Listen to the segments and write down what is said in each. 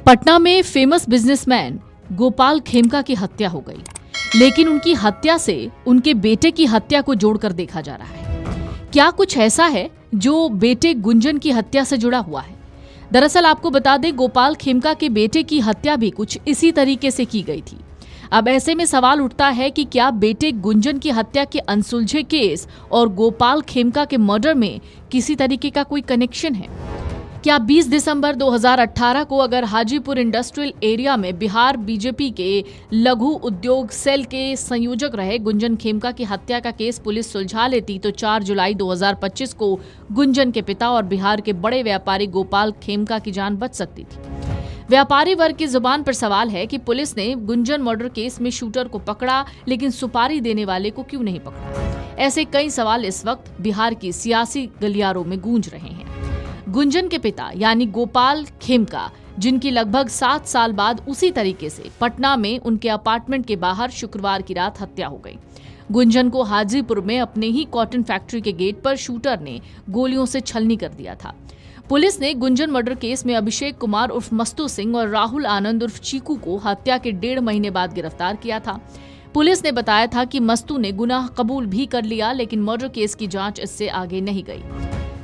पटना में famous businessman Gopal Khemka की हत्या हो गई, लेकिन उनकी हत्या से उनके बेटे की हत्या को जोड़कर देखा जा रहा है। क्या कुछ ऐसा है जो बेटे गुंजन की हत्या से जुड़ा हुआ है? दरअसल आपको बता दें, गोपाल खेमका के बेटे की हत्या भी कुछ इसी तरीके से की गई थी। अब ऐसे में सवाल उठता है कि क्या बेटे गुंजन की हत्या के अनसुलझे केस और गोपाल खेमका के मर्डर में किसी तरीके का कोई कनेक्शन है? क्या 20 दिसंबर 2018 को अगर हाजीपुर इंडस्ट्रियल एरिया में बिहार बीजेपी के लघु उद्योग सेल के संयोजक रहे गुंजन खेमका की हत्या का केस पुलिस सुलझा लेती तो 4 जुलाई 2025 को गुंजन के पिता और बिहार के बड़े व्यापारी गोपाल खेमका की जान बच सकती थी। व्यापारी वर्ग की जुबान पर सवाल है कि पुलिस ने गुंजन मर्डर केस में शूटर को पकड़ा, लेकिन सुपारी देने वाले को क्यों नहीं पकड़ा? ऐसे कई सवाल इस वक्त बिहार की सियासी गलियारों में गूंज रहे हैं। गुंजन के पिता यानी गोपाल खेमका, जिनकी लगभग 7 साल बाद उसी तरीके से पटना में उनके अपार्टमेंट के बाहर शुक्रवार की रात हत्या हो गई। गुंजन को हाजीपुर में अपने ही कॉटन फैक्ट्री के गेट पर शूटर ने गोलियों से छलनी कर दिया था। पुलिस ने गुंजन मर्डर केस में अभिषेक कुमार उर्फ मस्तू सिंह और राहुल आनंद उर्फ चीकू को हत्या के 1.5 महीने बाद गिरफ्तार किया था। पुलिस ने बताया था कि मस्तू ने गुनाह कबूल भी कर लिया, लेकिन मर्डर केस की जांच इससे आगे नहीं गई।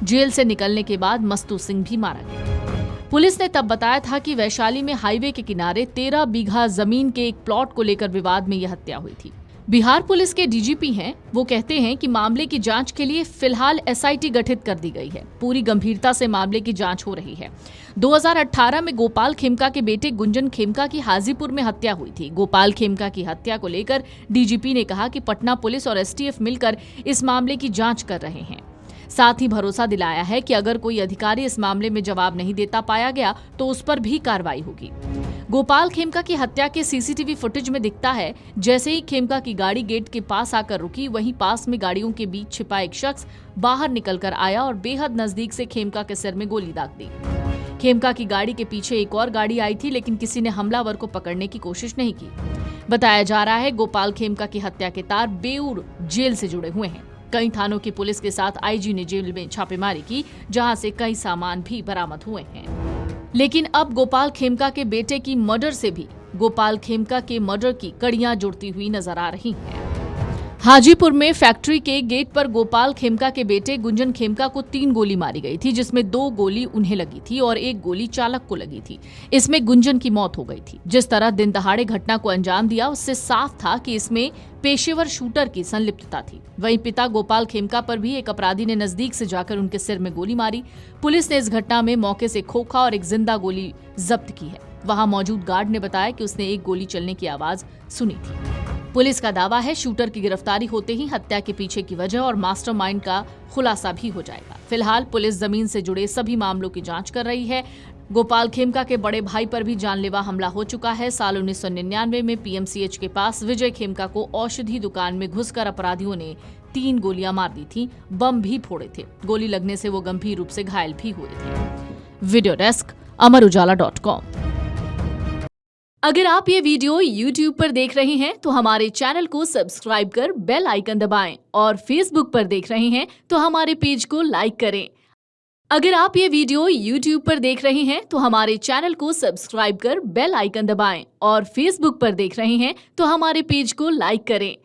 जेल से निकलने के बाद मस्तू सिंह भी मारा गया। पुलिस ने तब बताया था कि वैशाली में हाईवे के किनारे 13 बीघा जमीन के एक प्लॉट को लेकर विवाद में यह हत्या हुई थी। बिहार पुलिस के डीजीपी हैं, वो कहते हैं कि मामले की जांच के लिए फिलहाल एसआईटी गठित कर दी गई है। पूरी गंभीरता से मामले की जांच हो रही है। 2018 में गोपाल खेमका के बेटे गुंजन खेमका की हाजीपुर में हत्या हुई थी। गोपाल खेमका की हत्या को लेकर डीजीपी ने कहा कि पटना पुलिस और एसटीएफ मिलकर इस मामले की जांच कर रहे हैं। साथ ही भरोसा दिलाया है कि अगर कोई अधिकारी इस मामले में जवाब नहीं देता पाया गया तो उस पर भी कार्रवाई होगी। गोपाल खेमका की हत्या के सीसीटीवी फुटेज में दिखता है, जैसे ही खेमका की गाड़ी गेट के पास आकर रुकी, वहीं पास में गाड़ियों के बीच छिपा एक शख्स बाहर निकलकर आया और बेहद नजदीक से खेमका के सिर में गोली दाग दी। खेमका की गाड़ी के पीछे एक और गाड़ी आई थी, लेकिन किसी ने हमलावर को पकड़ने की कोशिश नहीं की। बताया जा रहा है गोपाल खेमका की हत्या के तार बेऊर जेल से जुड़े हुए हैं। कई थानों की पुलिस के साथ आईजी ने जेल में छापेमारी की, जहां से कई सामान भी बरामद हुए हैं। लेकिन अब गोपाल खेमका के बेटे की मर्डर से भी गोपाल खेमका के मर्डर की कड़ियां जुड़ती हुई नजर आ रही हैं। हाजीपुर में फैक्ट्री के गेट पर गोपाल खेमका के बेटे गुंजन खेमका को 3 गोली मारी गई थी, जिसमें 2 गोली उन्हें लगी थी और 1 गोली चालक को लगी थी। इसमें गुंजन की मौत हो गई थी। जिस तरह दिन दहाड़े घटना को अंजाम दिया, उससे साफ था कि इसमें पेशेवर शूटर की संलिप्तता थी। वहीं पिता गोपाल खेमका पर भी एक अपराधी ने नजदीक से जाकर उनके सिर में गोली मारी। पुलिस ने इस घटना में मौके से खोखा और एक जिंदा गोली जब्त की है। वहां मौजूद गार्ड ने बताया कि उसने 1 गोली चलने की आवाज सुनी थी। पुलिस का दावा है शूटर की गिरफ्तारी होते ही हत्या के पीछे की वजह और मास्टरमाइंड का खुलासा भी हो जाएगा। फिलहाल पुलिस जमीन से जुड़े सभी मामलों की जांच कर रही है। गोपाल खेमका के बड़े भाई पर भी जानलेवा हमला हो चुका है। साल 1999 में पीएमसीएच के पास विजय खेमका को औषधि दुकान में घुसकर अपराधियों ने 3 गोलियां मार दी थी। बम भी फोड़े थे। गोली लगने से वो गंभीर रूप से घायल भी हुए थे। वीडियो डेस्क अमरउजाला.com। अगर आप ये वीडियो YouTube पर देख रहे हैं तो हमारे चैनल को सब्सक्राइब कर बेल आइकन दबाएं और Facebook पर देख रहे हैं तो हमारे पेज को लाइक करें। अगर आप ये वीडियो YouTube पर देख रहे हैं तो हमारे चैनल को सब्सक्राइब कर बेल आइकन दबाएं और Facebook पर देख रहे हैं तो हमारे पेज को लाइक करें।